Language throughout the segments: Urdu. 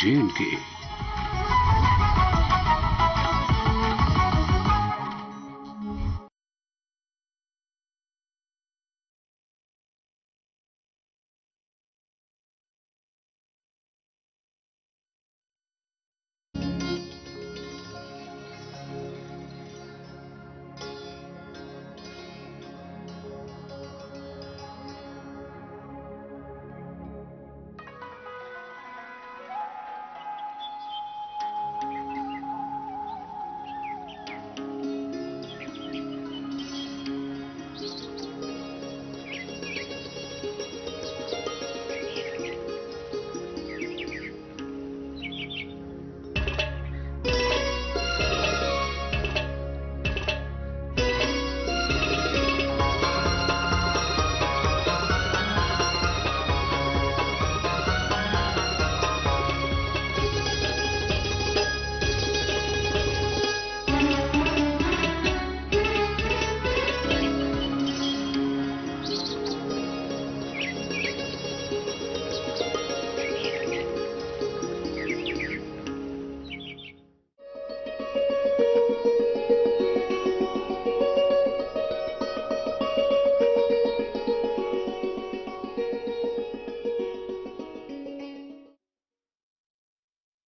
J&K।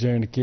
J&K।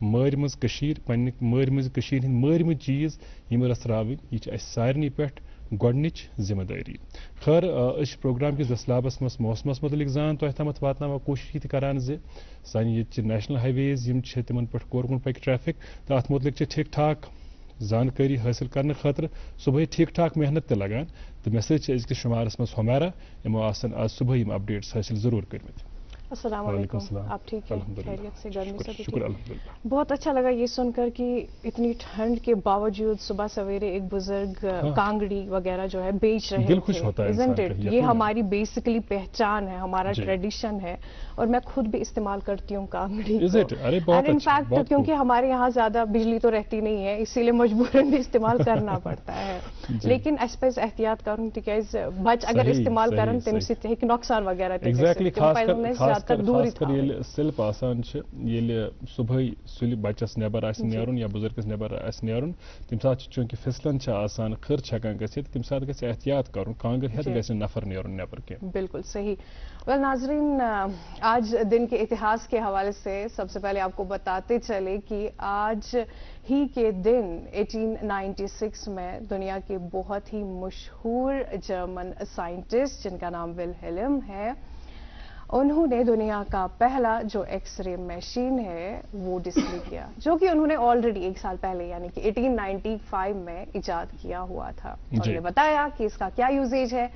مٲرمٕژ کٔشیٖر پنٛنہِ مٲرمٕژ کٔشیٖرِ ہِنٛدۍ مٲرمٕتۍ چیٖز یِم رژھراوٕنۍ یہِ چھِ اَسہِ سارنٕے پٮ۪ٹھ گۄڈنِچ ذمہٕ دٲری. خٲر أسۍ چھِ پروگرام کِس دٔسلابَس منٛز موسمَس متعلق زان تۄہہِ تامَتھ واتناوان کوٗشِش یہِ تہِ کران زِ سانہِ ییٚتہِ چھِ نیشنل ہاے ویز یِم چھِ تِمن پٮ۪ٹھ کور کُن پَکہِ ٹریفِک تہٕ اَتھ متعلق چھِ ٹھیٖک ٹھاک زانکٲری حٲصِل کرنہٕ خٲطرٕ صُبحٲے ٹھیٖک ٹھاک محنت تہِ لگان تہٕ مےٚ سۭتۍ چھِ أزکِس شُمارَس منٛز ہُمیرا یِمو آسن آز صُبحٲے یِم اپڈیٹس حٲصِل ضروٗر کٔرمٕتۍ. السلام علیکم. آپ ٹھیک ہیں؟ خیریت سے؟ گھر میں سب ٹھیک؟ شکر الحمدللہ. بہت اچھا لگا یہ سن کر کہ اتنی ٹھنڈ کے باوجود صبح سویرے ایک بزرگ کانگڑی وغیرہ جو ہے بیچ رہے تھے. یہ ہماری بیسکلی پہچان ہے, ہمارا ٹریڈیشن ہے, اور میں خود بھی استعمال کرتی ہوں کانگڑی. اینڈ ان فیکٹ کیونکہ ہمارے یہاں زیادہ بجلی تو رہتی نہیں ہے, اسی لیے مجبوراً بھی استعمال کرنا پڑتا ہے. لیکن اس پہ احتیاط کروں تکیاز بچ اگر استعمال کرن تمہِ سۭتۍ ہیٚکہِ نۄقصان وغیرہ سِلپ آسان چھِ ییٚلہِ صُبحٲے سُلہِ بَچَس نٮ۪بر آسہِ نیرُن یا بُزرگَس نٮ۪بر آسہِ نیرُن تَمہِ ساتہٕ چھُ چوٗنٛکہِ پھِسلَن چھِ آسان کھٕر چھِ ہٮ۪کان گٔژھِتھ تَمہِ ساتہٕ گژھِ احتیاط کَرُن کانٛگٕر ہٮ۪تھ گژھِ نہٕ نفر نیرُن نٮ۪بر کینٛہہ. بالکل صحیح. ویل ناظرین, آج دن کے اتہاس کے حوالے سے سب سے پہلے آپ کو بتاتے چلے کہ آج ہی کے دن 1896 میں دنیا کے بہت ہی مشہور جرمن سائنٹسٹ جن کا نام ولہیلم ہے, انہوں نے دنیا کا پہلا جو ایکس رے مشین ہے وہ ڈسپلے کیا, جو کہ انہوں نے آلریڈی ایک سال پہلے یعنی کہ 1895 میں ایجاد کیا ہوا تھا. اور نے بتایا کہ اس کا کیا یوزیج ہے,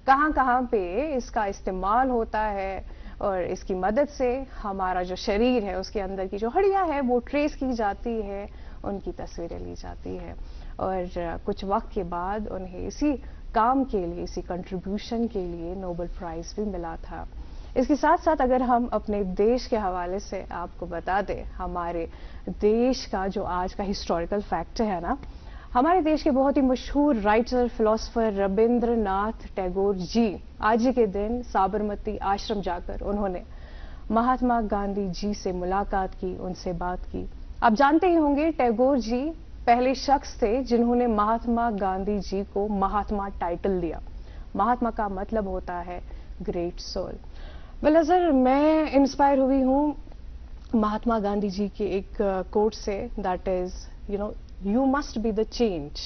کہاں کہاں پہ اس کا استعمال ہوتا ہے, اور اس کی مدد سے ہمارا جو شریر ہے اس کے اندر کی جو ہڈیاں ہے وہ ٹریس کی جاتی ہے, ان کی تصویریں لی جاتی ہے. اور کچھ وقت کے بعد انہیں اسی کام کے لیے, اسی کنٹریبیوشن کے لیے نوبل پرائز بھی ملا تھا. اس کے ساتھ ساتھ اگر ہم اپنے دیش کے حوالے سے آپ کو بتا دیں, ہمارے دیش کا جو آج کا ہسٹوریکل فیکٹ ہے نا, ہمارے دیش کے بہت ہی مشہور رائٹر فلاسفر ربندر ناتھ ٹیگور جی آج ہی کے دن سابرمتی آشرم جا کر انہوں نے مہاتما گاندھی جی سے ملاقات کی, ان سے بات کی. آپ جانتے ہی ہوں گے ٹیگور جی پہلے شخص تھے جنہوں نے مہاتما گاندھی جی کو مہاتما ٹائٹل دیا. مہاتما کا مطلب ہوتا ہے گریٹ سول. ویل میں انسپائر ہوئی ہوں مہاتما گاندھی جی کے ایک کوٹ سے, that is you must be the change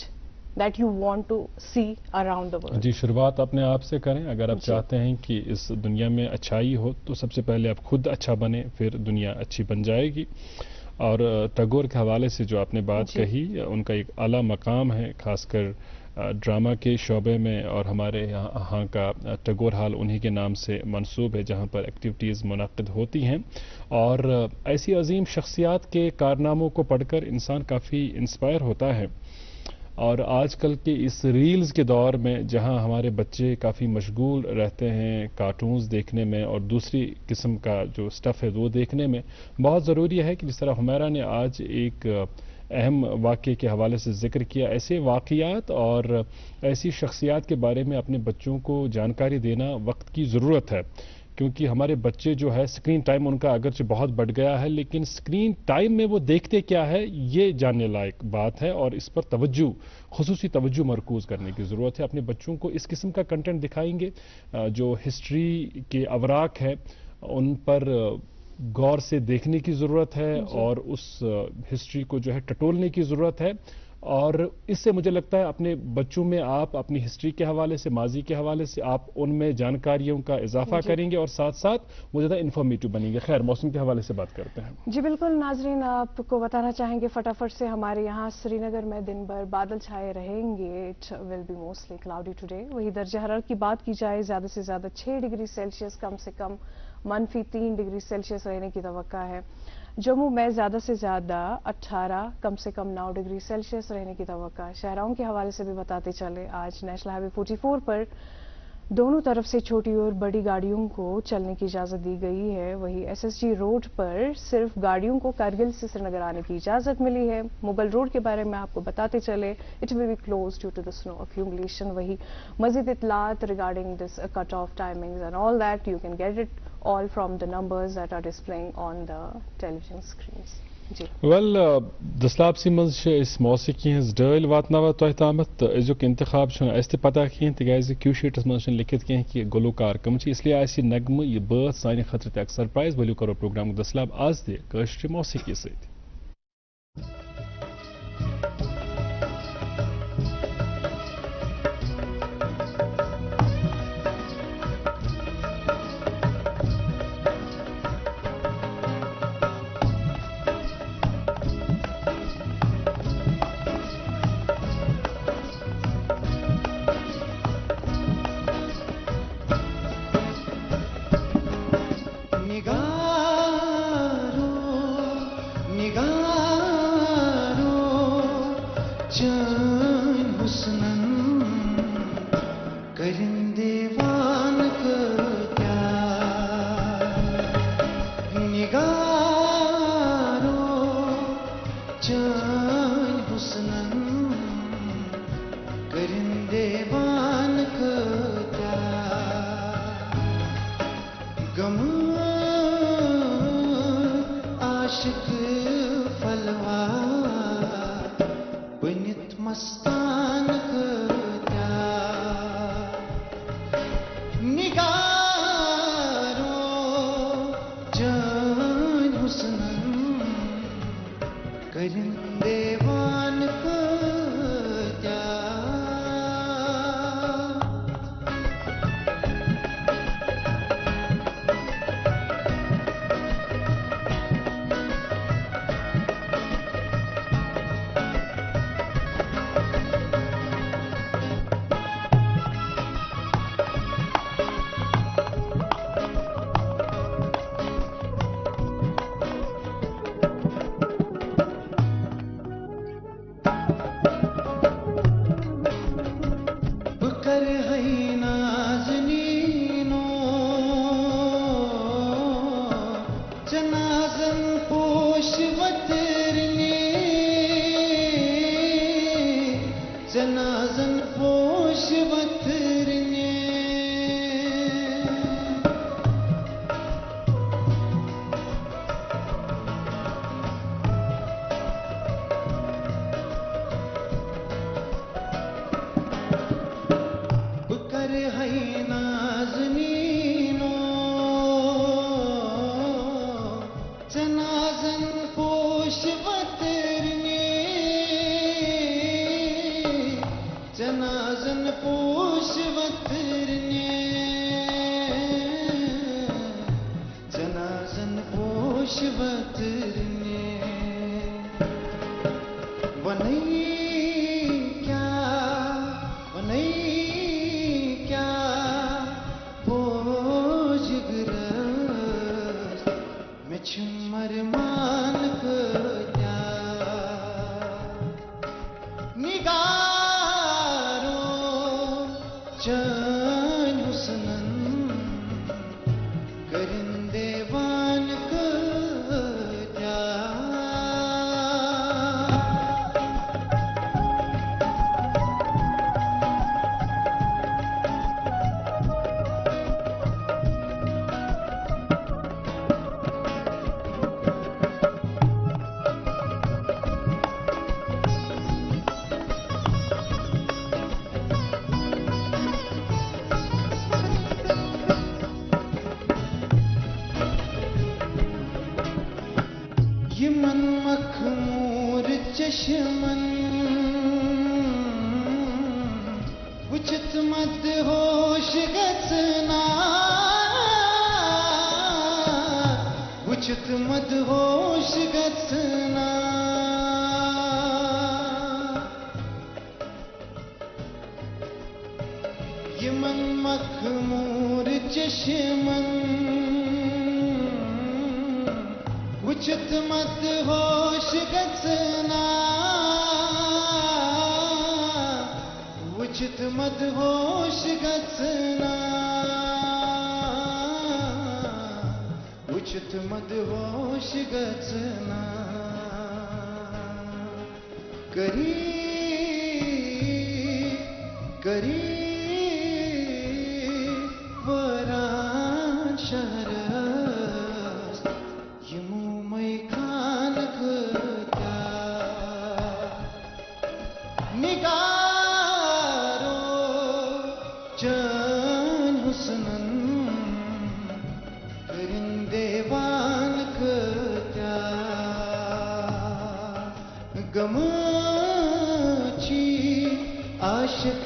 that you want to see around the world. جی, شروعات اپنے آپ سے کریں. اگر آپ چاہتے ہیں کہ اس دنیا میں اچھائی ہو تو سب سے پہلے آپ خود اچھا بنیں, پھر دنیا اچھی بن جائے گی. اور ٹیگور کے حوالے سے جو آپ نے بات کہی, ان کا ایک اعلیٰ مقام ہے خاص کر ڈرامہ کے شعبے میں, اور ہمارے یہاں کا ٹیگور ہال انہی کے نام سے منسوب ہے جہاں پر ایکٹیویٹیز منعقد ہوتی ہیں. اور ایسی عظیم شخصیات کے کارناموں کو پڑھ کر انسان کافی انسپائر ہوتا ہے. اور آج کل کے اس ریلز کے دور میں جہاں ہمارے بچے کافی مشغول رہتے ہیں کارٹونز دیکھنے میں اور دوسری قسم کا جو سٹف ہے وہ دیکھنے میں, بہت ضروری ہے کہ جس طرح ہمیرا نے آج ایک اہم واقعے کے حوالے سے ذکر کیا, ایسے واقعات اور ایسی شخصیات کے بارے میں اپنے بچوں کو جانکاری دینا وقت کی ضرورت ہے. کیونکہ ہمارے بچے جو ہے اسکرین ٹائم ان کا اگرچہ بہت بڑھ گیا ہے, لیکن اسکرین ٹائم میں وہ دیکھتے کیا ہے یہ جاننے لائق بات ہے, اور اس پر خصوصی توجہ مرکوز کرنے کی ضرورت ہے. اپنے بچوں کو اس قسم کا کنٹینٹ دکھائیں گے, جو ہسٹری کے اوراق ہے ان پر غور سے دیکھنے کی ضرورت ہے, اور اس ہسٹری کو جو ہے ٹٹولنے کی ضرورت ہے. اور اس سے مجھے لگتا ہے اپنے بچوں میں آپ اپنی ہسٹری کے حوالے سے, ماضی کے حوالے سے آپ ان میں جانکاریوں کا اضافہ کریں گے, اور ساتھ ساتھ وہ زیادہ انفارمیٹو بنیں گے. خیر, موسم کے حوالے سے بات کرتے ہیں. جی بالکل ناظرین, آپ کو بتانا چاہیں گے فٹافٹ سے, ہمارے یہاں سری نگر میں دن بھر بادل چھائے رہیں گے. It will be mostly cloudy today. وہی درجہ حرارت کی بات کی جائے, زیادہ سے زیادہ 6 ڈگری سیلسیس, کم سے کم -3 ڈگری سیلسیس رہنے کی توقع ہے. جموں میں زیادہ سے زیادہ 18, کم سے کم 9 ڈگری سیلسیس رہنے کی توقع ہے. شہراؤں کے حوالے سے بھی بتاتے چلے, آج نیشنل ہائی وے 44 پر دونوں طرف سے چھوٹی اور بڑی گاڑیوں کو چلنے کی اجازت دی گئی ہے. وہی SSG روڈ پر صرف گاڑیوں کو کرگل سے سری نگر آنے کی اجازت ملی ہے. مغل روڈ کے بارے میں آپ کو بتاتے چلے, it will be close due to the snow accumulation. وہی مزید اطلاعات regarding this cut off timings and all that you can get it all from the numbers that are displaying on the television screens. جی ویل دسلابسی مز موسیقی ہز ڈل واتناوا تہ تامت تو ازیک انتخاب اس تہ پتہ کھین تکیاز کیو شیٹس مز لکھت کھین کہ گلوکار کم اس لیے آس یہ نغمہ یہ بات سانہ خاطر تہ اک سرپرائز. ولو کرو پروگرام دسلاب آز تہ کٲشرِ موسیقی سۭتۍ. عاشق فلوا بنت مستان کتیا نگارو جان حسنن کرن دیوان کتیا جنازن پوش وترنے بکر ہے نازنینو جنازن پوش وترنے جنازن پوش وترنے جنازن پوش وترنے ونئی کیا بوجھ گرس میں چھمر مان کتیا نگار جان حسنن کرن دیوان کتیا یمن مخمور چشمن وچت مد ہوش گژھنا وچت مد ہوش گژھنا یمن مخمور چشمن وچت مد ہوش گژھنا وچت مد ہوش گژھنا وچت مد ہوش گژھنا کری وران شہر نگارو جان حسنن کرن دیوان کتیا گمچی عاشق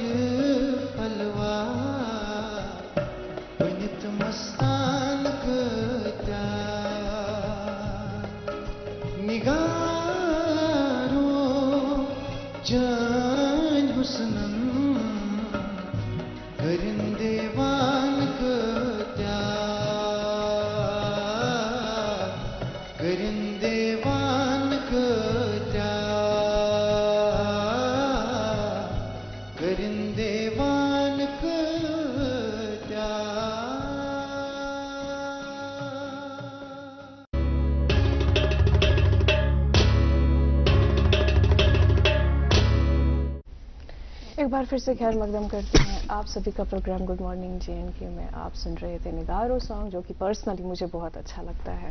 فلوا بنت مستان کتیا نگارو جان حسنن کرن دیوان کتیا کرن دیوان کتیا کرن دیوان کتیا ایک بار پھر سے خیر مقدم کرتے ہیں آپ سبھی کا پروگرام گڈ مارننگ JNK میں آپ سن رہے تھے نگارو سانگ جو کہ پرسنلی مجھے بہت اچھا لگتا ہے.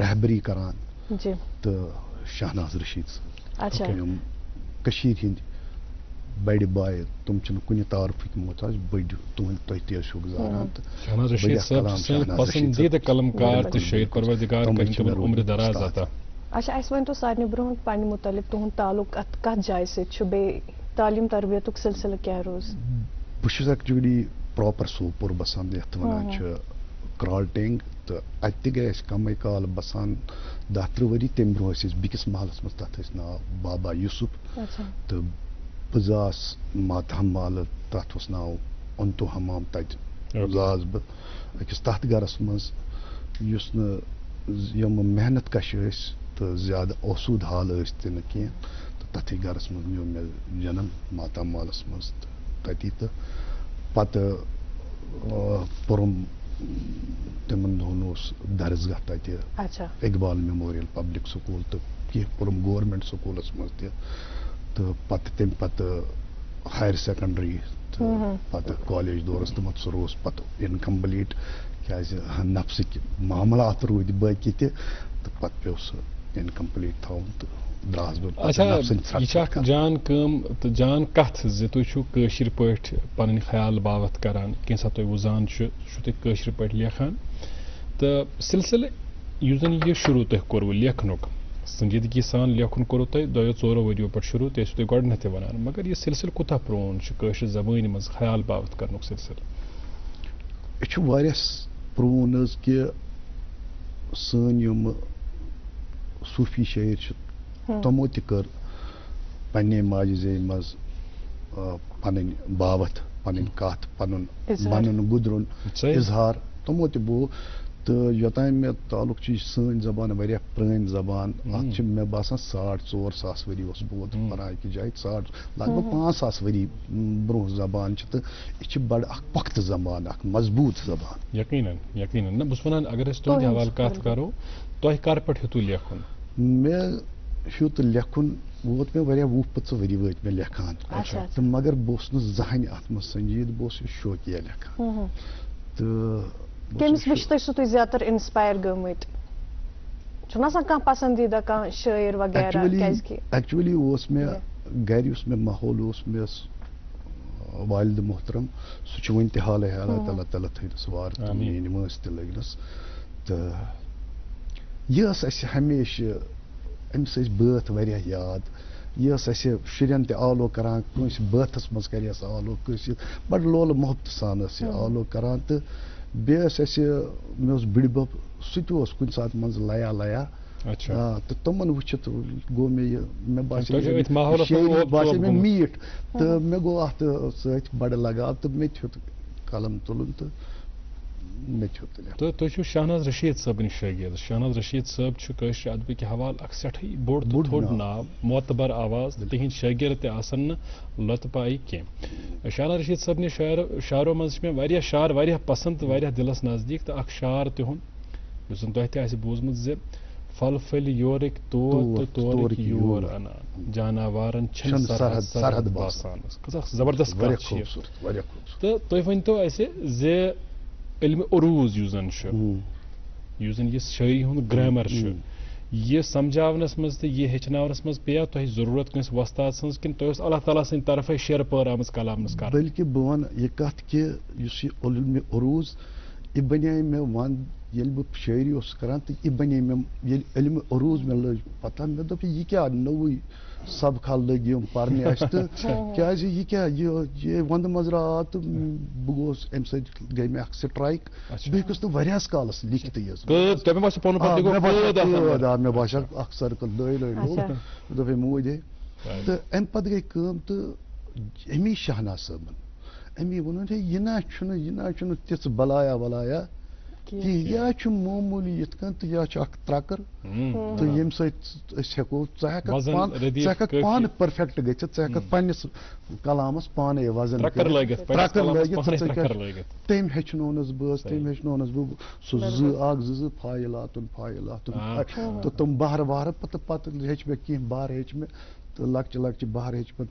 رہبری کران جی تو شہناز رشید صٲب اچھا یِم کٔشیٖرِ ہِنٛدۍ بڑِ باے تِم چھِنہٕ کُنہِ تعارفٕکۍ محتاج بٔڑۍ تُہۍ تہِ ٲسِو گُزاران تہٕ شہناز رشید بٔڑِتھ صٲب کلام چھِ سٲنۍ شہناز رشید پسندیدہ صٲب. قلمکار بِلکُل، تہٕ شٲعر بِلکُل. پروردگار تِمے کٔرِنۍ چھِ تِمن مےٚ عمرِ روٗدمٕتۍ دراز اُستاد. عطا. اچھا اَسہِ ؤنۍتو سارنٕے برونٛہہ پننہِ مُتعلِق تُہُنٛد تعلُق کتھ جایہِ سۭتۍ چھُ بیٚیہِ تعلیٖم تربیتُک سلسلہٕ کیٛاہ روٗز؟ بہٕ چھُس ایکچُؤلی پراپر سوپور بسان یتھ ونان چھِ کرالٹینگ تہٕ اتہِ تہِ گٔے أسۍ کمٕے کال بسان 10-13 ؤری تمہِ برونٛہہ ٲسۍ أسۍ بیٚکِس محلس منٛز تتھ ٲسۍ ناو بابا یوسف اچھا تہٕ بہٕ زاس ماتام محلہٕ تتھ اوس ناو اونتو حمام تتہِ زاس بہٕ أکِس تتھ گرس منٛز یُس نہٕ یِم محنت کش ٲسۍ تہٕ زیادٕ اوسوٗد حال ٲسۍ تہِ نہٕ کینٛہہ تہٕ تتھٕے گرس منٛز نیوٗ مےٚ جنم ماتام محلس منٛز تہٕ تتی تہٕ پتہٕ پوٚرُم تِمن دۄہن اوس درسگاہ تتہِ اچھا اقبال میموریل پبلک سکوٗل تہٕ کینٛہہ پوٚرُم گورمینٹ سکوٗلس منٛز تہِ تہٕ پتہٕ تمہِ پتہٕ ہایر سیکنڈری تہٕ پتہٕ کالیج دورس تہٕ سُہ روٗز پتہٕ اِنکمپلیٖٹ کیازِ نفسٕکۍ معاملات روٗدۍ باقٕے تہِ تہٕ پتہٕ پیوٚو سُہ اِنکمپلیٖٹ تھاوُن تہٕ درٛاس بہٕ اچھا پتہٕ نفسٕنۍ یہ چھِ اکھ ژھرٛٹھ جان کٲم تہٕ جان کتھ زِ تُہۍ چھِو کٲشِر پٲٹھۍ پنٕنۍ خیال باوت کران کینٛژھا تۄہہِ وُزان چھُ سُہ چھُ تُہۍ کٲشِر پٲٹھۍ لیکھان تہٕ سلسلہٕ یُس زن یہِ شروٗع تۄہہِ کوٚروٕ لیکھنُک سنجیدگی سان لیکھُن کوٚروٕ تۄہہِ 2-4 ؤرِیو پٮ۪ٹھ شروٗع تہِ ٲسِو تُہۍ گۄڈٕنیتھٕے ونان مگر یہِ سلسلہٕ کوٗتاہ پرٛون چھُ کٲشِر زبٲنۍ منٛز خیال باوت کرنُک سلسلہٕ؟ یہِ چھُ واریاہ پرٛون حظ کہِ سٲنۍ یِم صوٗفی شٲعر چھِ تِمو تہِ کٔر پننہِ ماجہِ زیٚوِ منٛز پنٕنۍ باوتھ پنٕنۍ کتھ پنُن ونُن گُدرُن اظہار تِمو تہِ بوو تہٕ یوٚتانۍ مےٚ تعلق چھُ یہِ چھِ سٲنۍ زبان واریاہ پرٛٲنۍ زبان اتھ چھِ مےٚ باسان 4,500 ؤری اوس بہٕ ووتمُت پناہ أکِس جایہِ لگ بگ 5,000 ؤری برونٛہہ زبان چھِ تہٕ یہِ چھِ بڑٕ اکھ پۄختہٕ زبان اکھ مضبوٗط زبان. یقیناً یقیناً نہ بہٕ چھُس ونان اگر أسۍ تُہنٛدِ حوالہٕ کتھ کرو تۄہہِ کر پٮ۪ٹھ ہیوٚتوٕ لیکھُن؟ مےٚ ہیوٚت لیکھُن ووت مےٚ واریاہ 20-25 ؤری وٲتۍ مےٚ لیکھان تہٕ مگر بہٕ اوسُس نہٕ زٕہٕنۍ اتھ منٛز سنجیٖد بہٕ اوسُس شوقیہ لیکھان تہٕ کٔمِس وٕچھتٕے چھُو تُہۍ زیادٕ تر انسپایر گٔمٕتۍ؟ چھُنہٕ آسان کانٛہہ پسندیٖدہ کانٛہہ شٲعر وغیرہ کیازکہِ ایکچُؤلی اوس مےٚ گرِ یُس مےٚ ماحول اوس مےٚ ٲس والدِ محترم سُہ چھُ وُنہِ تہِ حالٕے اللہ تعالیٰ تھٲینَس وار تہٕ میٲنۍ مٲنٛس تہِ لٔگنَس تہٕ یہِ ٲس اَسہِ ہمیشہِ أمِس ٲسۍ بٲتھ واریاہ یاد یہِ ٲس اَسہِ شُرٮ۪ن تہِ آلو کران کٲنٛسہِ بٲتھس منٛز کریس آلو کٲنٛسہِ بڑٕ لولہٕ محبتہٕ سان ٲس یہِ آلو کران تہٕ بیٚیہِ ٲسۍ اَسہِ مےٚ اوس بٕڈِبب سُہ تہِ اوس کُنہِ ساتہٕ منٛزٕ لیا تہٕ تِمن وٕچھِتھ گوٚو مےٚ یہِ مےٚ باسے مےٚ میٖٹھ تہٕ مےٚ گوٚو اتھ سۭتۍ بڑٕ لگاو تہٕ مےٚ تہِ ہیوٚت قلم تُلُن تہٕ مےٚ تہِ ہیوٚت لیکھُن. تہٕ تُہۍ چھِو شہناز رشید صٲبٕنۍ شٲگِرد. شہناز رشید صٲب چھُ کٲشرِ ادبٕکہِ حوالہٕ اکھ سٮ۪ٹھٕے بوٚڑ تہٕ تھوٚد ناو معتبر آواز تہٕ تِہنٛدۍ شٲگِرد تہِ آسن نہٕ لۄتہٕ پایی کینٛہہ. شہناز رشید صٲبنہِ شعرو منٛز چھِ مےٚ واریاہ شعر واریاہ پسنٛد تہٕ واریاہ دِلس نزدیٖک تہٕ اکھ شعر تِہُنٛد یُس زن تۄہہِ تہِ آسہِ بوٗزمُت زِ پھل پھٔلۍ یورٕکۍ تور تہٕ تورٕکۍ یور انان جاناوارن چھِنہٕ سرحد باسان. کۭژاہ زبردست کتھ چھِ تہٕ تُہۍ ؤنۍتو اَسہِ زِ علمِ عروٗز یُس زن چھُ یُس زن یہِ شٲعری ہُنٛد گرامر چھُ یہِ سمجھاونس منٛز تہٕ یہِ ہیٚچھناونس منٛز پیٚیا تۄہہِ ضروٗرت کٲنٛسہِ وۄستاد سٕنٛز کِنہٕ تۄہہِ اوس اللہ تعالیٰ سٕنٛدِ طرفے شیرٕ پٲر آمٕژ کلامنس کرنہٕ؟ بٔلکہِ بہٕ ونہٕ یہِ کتھ کہِ یُس یہِ علمِ عروٗز یہِ بنے مےٚ ییٚلہِ بہٕ شٲعری اوسُس کران تہٕ یہِ بنے مےٚ ییٚلہِ علمِ عروٗز مےٚ لٔج پتہ مےٚ دوٚپ یہِ کیٛاہ نوٚوُے سبقہ لٔگۍ یِم پرنہِ اَسہِ تہٕ کیٛازِ یہِ کیٛاہ یہِ ونٛدٕ منٛز آو تہٕ بہٕ گوس امہِ سۭتۍ گٔے مےٚ اکھ سٹرایک بہٕ ہیوٚکُس نہٕ واریاہس کالس لیکھتٕے حظ مےٚ باسیو اکھ سٔرکٕل لٲے لوٚگ مےٚ دوٚپ ہے موٗدۍ ہے تہٕ امہِ پتہٕ گٔے کٲم تہٕ امی شہناز صٲبن امی ووٚنُن ہے یہِ نہ چھُنہٕ تِژھ بلایا ولایا کینٛہہ یا چھُ معموٗلی یِتھ کٔنۍ تہٕ یا چھُ اکھ ترکر تہٕ ییٚمہِ سۭتۍ أسۍ ہٮ۪کو ژٕ ہٮ۪ککھ پانہٕ پٔرفیکٹ گٔژھِتھ ژٕ ہٮ۪ککھ پننِس کلامس پانے وزن لٲگِتھ تٔمۍ ہیٚچھنونس بہٕ سُہ 2 فایلاتُن تہٕ تِم بہرٕ پتہٕ ہیٚچھ مےٚ کینٛہہ بہر ہیٚچھ مےٚ تہٕ لۄکچہِ بہر ہیٚچھ مےٚ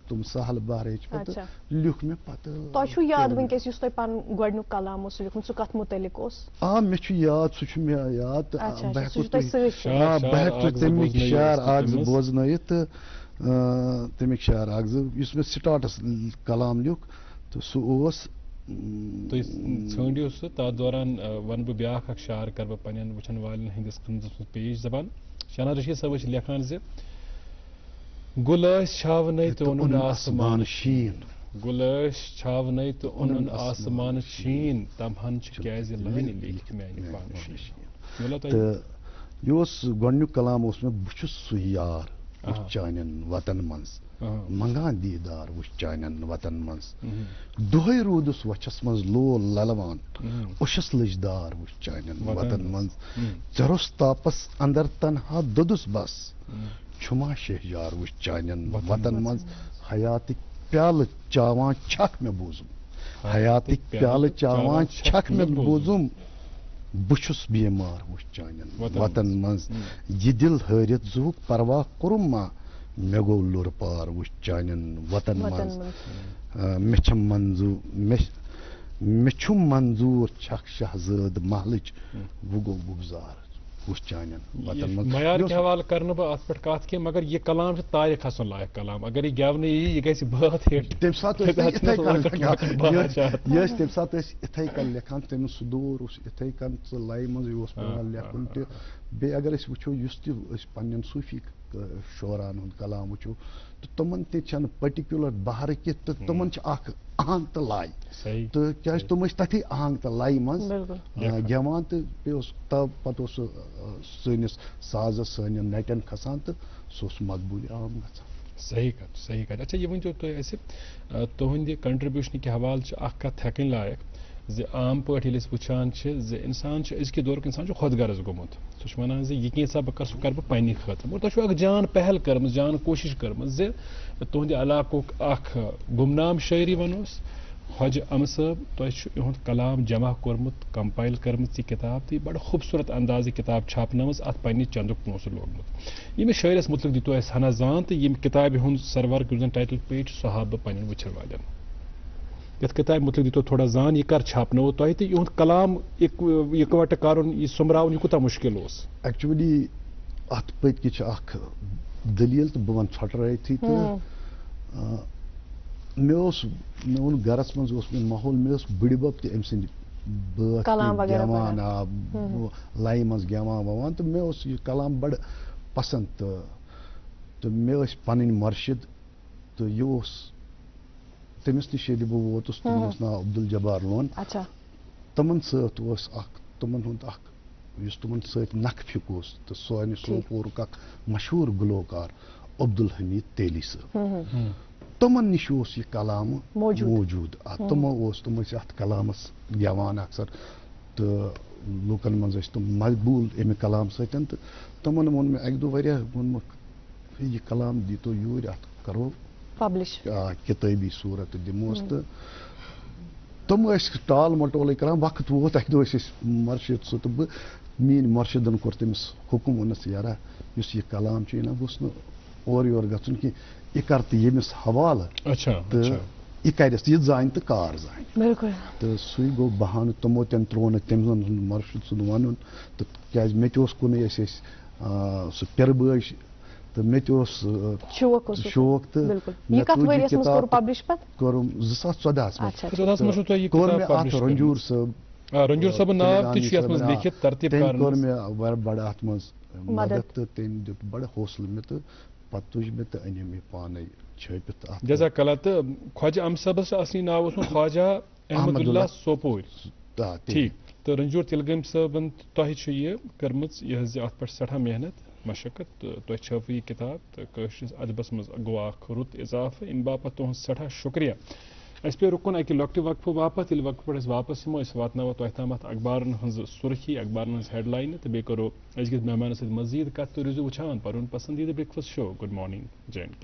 تم سہل بہرچ پتہ اچھا. لیوکھ مےٚ پتہ تۄہہِ چھُو یاد وٕنکٮ۪س یُس تۄہہِ پَنُن گۄڈنیُک کلام اوس لیوٗکھمُت سُہ کتھ مُتعلق اوس؟ آ مےٚ چھُ یاد سُہ چھُ مےٚ یاد تہٕ اچھا بہٕ اچھا سُہ ہٮ۪کو چھُ تۄہہِ تۄہہِ سۭتۍ آ بہٕ ہٮ۪کہٕ تۄہہِ تَمِکۍ شعر اکھ زٕ بوزنٲیِتھ. بوزنٲیِتھ تہٕ تَمِکۍ شعر اکھ زٕ یُس مےٚ سٹاٹس کلام لیوٗکھ تہٕ سُہ اوس تُہۍ ژھٲنٛڈِو سُہ تتھ دوران ونہٕ بہٕ بیٛاکھ اکھ شعر کرٕ بہٕ پننٮ۪ن وٕچھن والٮ۪ن ہٕنٛدِس خدمتس منٛز پیش زبان. شاہنواز رشیٖد صٲب چھِ لیکھان زِ گُل ٲسۍ چھاونے تہٕ اوٚنُن آسمان شیٖن گُل ٲسۍ چھاونے تہٕ اوٚنُن آسمان شیٖن تمہن چھِ کیٛازِ لٲنہِ لیٖکھِتھ میانہِ پانہٕ شیٖن. مِلو تۄہہِ تہٕ یہِ اوس گۄڈنیُک کلام اوس مےٚ بہٕ چھُس سُہ یار وٕچھ چانٮ۪ن وطن منٛز منگان دیٖدار وٕچھ چانٮ۪ن وطن منٛز دۄہے روٗدُس وچھس منٛز لول للوان اوٚشس لٔج دار وٕچھ چانٮ۪ن وطن منٛز ژےٚ روٚس تاپس اندر تنہا دوٚدُس بس چھُما شہجار وٕچھ چانٮ۪ن وطن منٛز حیاتٕکۍ پیالہٕ چاوان چھکھ مےٚ بوٗزُم حیاتٕکۍ پیالہٕ چاوان چھکھ مےٚ بوٗزُم بہٕ چھُس بیمار وٕچھ چانٮ۪ن وطن منٛز یہِ دِل ہٲرِتھ زُہُک پرواہ کوٚرُم ما مےٚ گوٚو لُر پار وٕچھ چانٮ۪ن وطن منٛز مےٚ چھِ مےٚ چھُم منظوٗر چھکھ شہزٲد محلٕچ وۄنۍ گوٚو گُزار وٕچھ چانٮ۪ن وطن منٛز. معیار کہِ حوالہٕ کرٕ نہٕ بہٕ اتھ پٮ۪ٹھ کتھ کینٛہہ مگر یہِ کلام چھُ تاریخ کھسُن لایق کلام. اگر یہِ گٮ۪ونہٕ یی یہِ گژھِ بٲتھ ہِٹ. تمہِ ساتہٕ ٲسۍ أسۍ یِتھَے کٔنۍ یہِ ٲسۍ تمہِ ساتہٕ ٲسۍ یِتھَے کٔنۍ لیکھان تٔمِس سُہ دور اوس یِتھَے کٔنۍ سُہ لایہِ منٛز یہِ اوس پٮ۪وان لیکھُن تہِ. بیٚیہِ اگر أسۍ وٕچھو یُس تہِ أسۍ پنٛنٮ۪ن صوٗفی شعران ہُنٛد کلام وٕچھو تہٕ تِمن تہِ چھنہٕ پٔٹِکیوٗلر بہرٕ کینٛہہ تہٕ تِمن چھِ اکھ آہنٛگ تہٕ لے تہٕ کیٛازِ تِم ٲسۍ تتھٕے آہنٛگ تہٕ لے منٛز گٮ۪وان تہٕ بیٚیہِ اوس پتہٕ اوس سُہ سٲنِس سازس سانٮ۪ن نٹٮ۪ن کھسان تہٕ سُہ اوس مقبوٗلہِ عام گژھان. صحیح کتھ صحیح کتھ. اچھا یہِ ؤنۍتو تُہۍ اَسہِ تُہنٛدِ کنٹربیوٗشنہٕ کہِ حوالہٕ چھِ اکھ کتھ ہٮ۪کٕنۍ لایق زِ عام پٲٹھۍ ییٚلہِ أسۍ وٕچھان چھِ زِ اِنسان چھُ أزکہِ دورُک اِنسان چھُ خۄد غرض گوٚمُت. سُہ چھُ وَنان زِ یہِ کینٛژھا بہٕ کَرٕ سُہ کَرٕ بہٕ پنٛنہِ خٲطرٕ. مگر تۄہہِ چھُو اکھ جان پہل کٔرمٕژ جان کوٗشِش کٔرمٕژ زِ تُہنٛدِ علاقُک اکھ گُمنام شٲعری وَنوس خواجہ اَمہٕ صٲب تۄہہِ چھُ یِہُنٛد کلام جمع کوٚرمُت کمپایل کٔرمٕژ یہِ کِتاب تہٕ یہِ بڑٕ خوٗبصوٗرت انداز یہِ کِتاب چھاپنٲومٕژ اَتھ پنٛنہِ چندُک پونٛسہٕ لوگمُت. ییٚمِس شٲعرس مُتعلق دِتو اَسہِ ہنا زان تہٕ ییٚمہِ کِتابہِ ہُنٛد سرورق یُس زن ٹایٹل پیج چھُ سُہ ہاو بہٕ پنٛنٮ۪ن وٕچھن والٮ۪ن. یَتھ کِتابہِ مُتعلق دِتو تھوڑا زان یہِ کر چھاپنووٕ تۄہہِ تہٕ یِہُنٛد کلام اِکوٹہٕ کرُن یہِ سوٚمبراوُن یہِ کوٗتاہ مُشکِل اوس؟ ایکچُؤلی اتھ پٔتۍ کِنۍ چھِ اکھ دٔلیٖل تہٕ بہٕ وَنہٕ ژھۄٹرٲیتھٕے تہٕ مےٚ اوٚن گرس منٛز اوس مےٚ ماحول مےٚ ٲس بٕڈِبب تہِ أمۍ سٕنٛدۍ بٲتھ گٮ۪وان لایہِ منٛز گٮ۪وان وَوان تہٕ مےٚ اوس یہِ کلام بڑٕ پسنٛد تہٕ مےٚ ٲسۍ پنٕنۍ مُرشِد تہٕ یہِ اوس تٔمِس نِش ییٚلہِ بہٕ ووتُس تٔمِس اوس ناو عبدالجبار لون. تِمن سۭتۍ اوس اکھ تِمن ہُنٛد اکھ یُس تِمن سۭتۍ نکھٕ فِک اوس تہٕ سانہِ سوپورُک اکھ مشہوٗر گُلوکار عبدالحمیٖد تیلی صٲب. تِمن نِش اوس یہِ کلامہٕ موٗجوٗد. تِم ٲسۍ اتھ کلامس گٮ۪وان اکثر تہٕ لُکن منٛز ٲسۍ تِم مقبوٗل امہِ کلام سۭتۍ تہٕ تِمن ووٚن مےٚ اکہِ دۄہ واریاہ ووٚنمُکھ یہِ کلام دیٖتو یوٗرۍ اتھ کرو کِتٲبی صوٗرت تہٕ دِموس تہٕ تِم ٲسۍ ٹال مٹولٕے کران. وقت ووت اکہِ دۄہ ٲسۍ أسۍ مُرشِد سُہ تہٕ بہٕ میٲنۍ مُرشِدن کوٚر تٔمِس حُکُم ووٚنُس یارا یُس یہِ کلام چھُ یہِ نہ گوٚژھ نہٕ اورٕ یورٕ گژھُن کینٛہہ یہِ کر تہٕ ییٚمِس حوالہٕ تہٕ یہِ کرٮ۪س یہِ زانہِ تہٕ کار زانہِ تہٕ سُے گوٚو بہانہٕ تِمو تہِ ترٛوو نہٕ تٔمۍ سُنٛد مُرشِد سُنٛد وَنُن تہٕ کیٛازِ مےٚ تہِ اوس کُنُے أسۍ ٲسۍ سُہ پِرٕ بٲے تہٕ مےٚ تہِ اوس شوق تہٕ کوٚرُم 2014 منٛز کوٚر مےٚ اتھ رنجوٗر صٲب تٔمۍ کوٚر مےٚ بڑٕ اتھ منٛز مدد تہٕ تٔمۍ دیُت بڑٕ حوصلہٕ مےٚ تہٕ پتہٕ تُج مےٚ تہٕ أنِم یہِ پانے چھٲپِتھ. جزاک اللہ. تہٕ خواجہ اَمہٕ صٲبس چھُ اصلی ناو اوسمُت خواجہ احمد اللہ سوپور ٹھیٖک تہٕ رنجوٗر تِلگٲمۍ صٲبن تۄہہِ چھُ یہِ کٔرمٕژ یہِ حظ یہِ اتھ پٮ۪ٹھ سٮ۪ٹھاہ محنت مشقت تہٕ تۄہہِ چھٲوٕ یہِ کِتاب تہٕ کٲشرِس ادبس منٛز گوٚو اکھ رُت اضافہٕ امہِ باپتھ تُہُنٛد سٮ۪ٹھاہ شُکریہ. اَسہِ پیٚو رُکُن اَکہِ لۄکٹہِ وقفہٕ باپتھ ییٚلہِ وقفہٕ پٮ۪ٹھ أسۍ واپس یِمو أسۍ واتناوو تۄہہِ تامتھ اخبارن ہٕنٛز سُرخی اخبارن ہٕنٛز ہیڈ لاینہٕ تہٕ بیٚیہِ کرو أزکِس مہمانس سۭتۍ مزیٖد کتھ تہٕ روٗزِو وٕچھان پنُن پسندیٖدٕ breakfast show good morning JNK.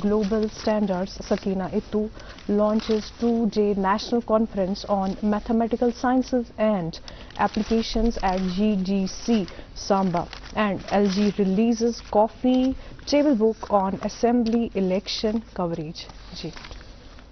global standards. Sakina Ittu launches 2-day national conference on mathematical sciences and applications at GDC Samba. And LG releases coffee table book on assembly election coverage.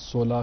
16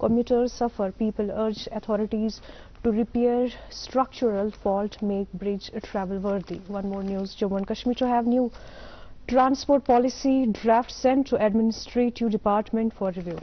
Commuters suffer. People urge authorities to repair structural fault, make bridge travel worthy. One more news. Jammu and Kashmir to have new transport policy draft sent to administrative department for review.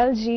LG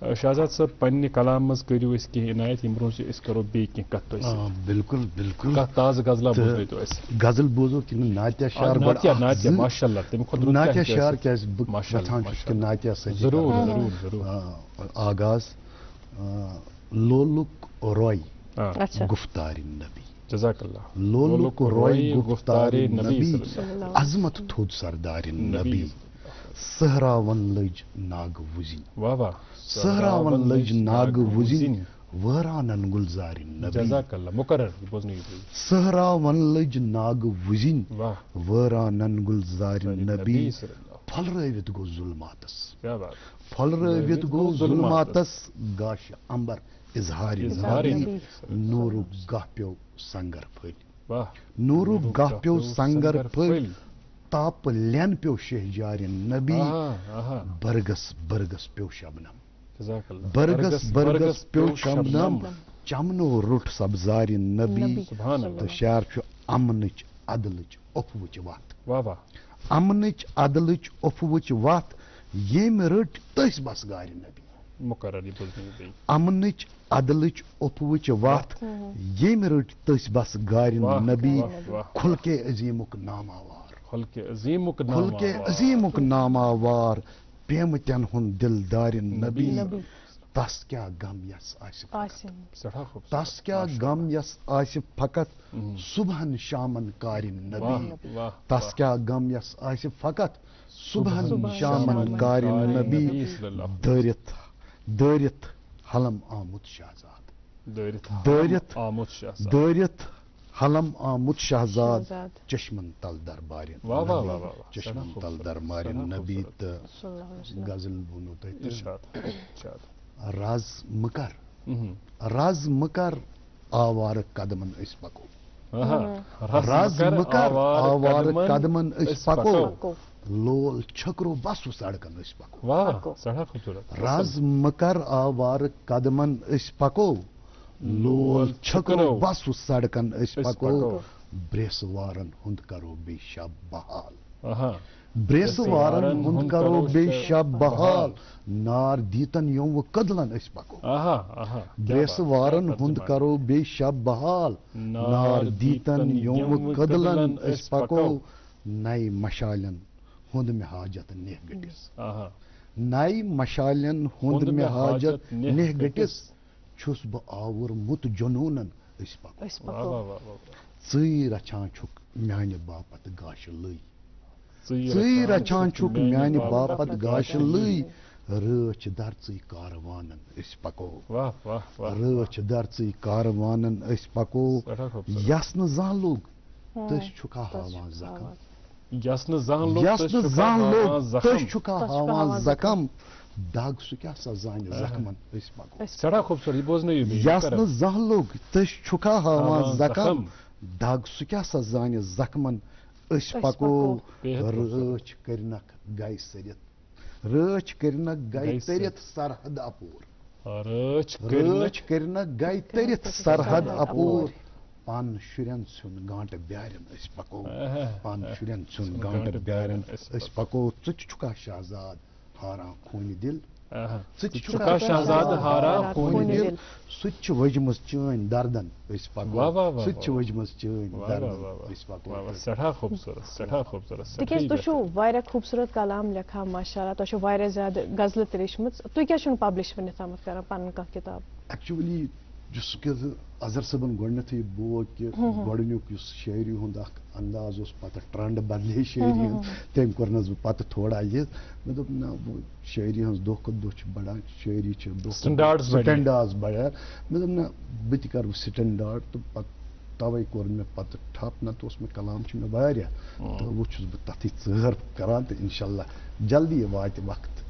Shahzad صاحب پننہِ کلام منٛز کٔرِو أسۍ کینٛہہ عنایت ییٚمہِ برونٛہہ چھِ أسۍ کرو بیٚیہِ کینٛہہ کتھ تۄہہِ سۭتۍ بالکل بالکل کانٛہہ تازٕ غزلا بوزنٲیتو اَسہِ غزل بوزو کِنہٕ ناتیہ شعر ناتیہ ماشاء اللہ تمہِ کھۄتہٕ ناتیہ شعر کیٛازِ بہٕ یژھان چھُس کہِ ناتیہ سۭتۍ ضروٗر ضروٗر ضروٗر آغاز لولُک روے اچھا گفتار نبی جزاک اللہ لولُک روے گفتار نبی صلی اللہ علیہ عظمت تھوٚد سردار نبی سہراون لٔج ناگہٕ وُزِنۍ واہ واہ سہراون لٔج ناگہٕ وُزِنۍ وٲرانن گُلزارِ نبی جزاک اللہ مقرر یہِ بوزنٲیِو تُہۍ سہراون لٔج ناگہٕ وُزِنۍ واہ وٲرانن گُلزارِ نبی صلی اللہ پھۄلرٲوِتھ گوٚو ظُلماتس کیٛاہ بات پھۄلرٲوِتھ گوٚو ظُلماتس گاشہِ امبر اظہارِ نبی نوٗرُک گاہ پیوٚو سنگر پھٔلۍ واہ نوٗرُک گاہ پیوٚو سنگر پھٔلۍ تاپہٕ لین پیوٚو شہجارِ نبی برگس برگس پیوٚو شبنم جزاک اللہ برگس برگس پیوٚو شبنم چمنو روٚٹ سبزارِ نبی سبحان اللہ تہٕ شعر چھُ امنٕچ عدلٕچ اوٚپھوٕچ وتھ واہ واہ امنٕچ عدلٕچ اوٚپھوٕچ وتھ ییٚمۍ رٔٹۍ تٔسۍ بسگارِ نبی مقرر یہِ بوزنٲیِو بیٚیہِ امنٕچ عدلٕچ اوٚپھوٕچ وتھ ییٚمۍ رٔٹۍ تٔسۍ بسگارِ واہ نبی واہ واہ کھُلکے عظیٖمُک ناماوار خلقِ عظیٖمُک نام کھُلکے عظیٖمُک ناماوار پیمتٮ۪ن ہُنٛد دلدارِ نبی تس کیٛاہ غم یس آسہِ سٮ۪ٹھاہ خوٗبصوٗرت تس کیٛاہ غم یس آسہِ فقط صبحن شامن کارِ نبی واہ تس کیٛاہ غم یس آسہِ فقط صبحن شامن کارِ نبی دٲرِتھ دٲرِتھ حلم آمُت شہزاد دٲرِتھ آمُت شہزاد دٲرِتھ حلم آمُت شہزاد چشمن تل دربارِ واہ واہ واہ واہ چشمن تل دربارِ نبی تہٕ غزل ووٚنوٕ تۄہہِ ارشاد ارشاد راز مکر راز مکر آوارٕ قدمن أسۍ پکو راز مکر آوارٕ قدمن أسۍ پکو لول چھکرو بسو سڑکن أسۍ پکو واہ سٮ۪ٹھاہ خوٗبصوٗرت راز مکر آوارٕ قدمن أسۍ پکو لول چھکرو بسو سڑکن أسۍ پکو بریسہٕ وارن ہُنٛد کرو بیٚیہِ شب بحال بریسہٕ وارن ہُنٛد کرو بیٚیہِ شب بحال نار دیٖتن یومہٕ کٔدلن أسۍ پکو بریسہٕ وارن ہُنٛد کرو بیٚیہِ شب بحال نار دیٖتن یومہٕ کٔدلن أسۍ پکو نَیہِ مشالٮ۪ن ہُنٛد مےٚ حاجت نِہ گٔٹِس نَیہِ مشالٮ۪ن ہُنٛد مےٚ حاجت نِہ گٔٹِس چھُس بہٕ آوُرمُت جنوٗنن أسۍ پکو ژٕے رچھان چھُکھ میانہِ باپتھ گاشہٕ لٔے ژٕے رچھان چھُکھ میانہِ باپتھ گاشہٕ لٔے رٲچھ درژٕے کاروانن أسۍ پکو رٲچھ درژٕے کاروانن أسۍ پکو یس نہٕ زانٛہہ لوٚگ تٔسۍ چھُکھا ہاوان زخم یس نہٕ زانٛہہ یس نہٕ زانٛہہ لوٚگ تٔسۍ چھُکھا ہاوان زخم دگ سُہ کیٛاہ سا زانہِ زخمن أسۍ پکو سٮ۪ٹھاہ خوٗبصوٗرت یہِ بوزنٲیِو یس نہٕ زانٛہہ لوٚگ تٔسۍ چھُکھا ہاوان زخم دگ سُہ کیٛاہ سا زانہِ زخمن أسۍ پکو رٲچھ کٔرنکھ گے سٔرِتھ رٲچھ کٔرنکھ گے تٔرِتھ سرحد اپور رٲچھ کٔرنکھ گے تٔرِتھ سرحد اپور پن شُرٮ۪ن ژھُن گانٹہٕ بیارٮ۪ن أسۍ پکو پن شُرٮ۪ن ژھُن گانٹہٕ بیارٮ۪ن أسۍ پکو ژٕ تہِ چھُکھا شہزاد ہاران خوٗنہِ دِل ژٕ تہِ چھُکھا شہزاد ہاران خوٗنہِ دِل سُہ تہِ چھُ وجمٕژ چٲنۍ دردن أسۍ پکو سُہ تہِ چھُ وجمٕژ چٲنۍ دردن أسۍ پکو سٮ۪ٹھاہ خوٗبصوٗرت سٮ۪ٹھاہ خوٗبصوٗرت تِکیٛازِ تُہۍ چھِو واریاہ خوٗبصوٗرت کلام لیکھان ماشاء اللہ تۄہہِ چھو واریاہ زیادٕ غزلہٕ تہِ لیچھمٕژ تُہۍ کیٛازِ چھِو نہٕ پبلِش وٕنیُک تامَتھ کران پنٕنۍ کانٛہہ کِتاب ایکچُؤلی یُس کہِ اظہر صٲبن گۄڈنیٚتھٕے بوٗز کہِ گۄڈنیُک یُس شٲعری ہُنٛد اکھ انداز اوس پتہٕ ٹرنڈ بدلے شٲعری ہُنٛد تٔمۍ کوٚرنس بہٕ پتہٕ تھوڑا یہِ مےٚ دوٚپ نہ شٲعری ہٕنٛز دۄہ کھۄتہٕ دۄہ چھِ بڑان شٲعری چھِ سٹینڈاڈٕز بڑان مےٚ دوٚپ نہ بہٕ تہِ کرٕ سٹینڈاڈ تہٕ پتہٕ توے کوٚر مےٚ پتہٕ ٹھپ نتہٕ اوس مےٚ کلام چھُ مےٚ واریاہ تہٕ وۄنۍ چھُس بہٕ تتھٕے ژٲر کران تہٕ انشاء اللہ جلدی واتہِ وقت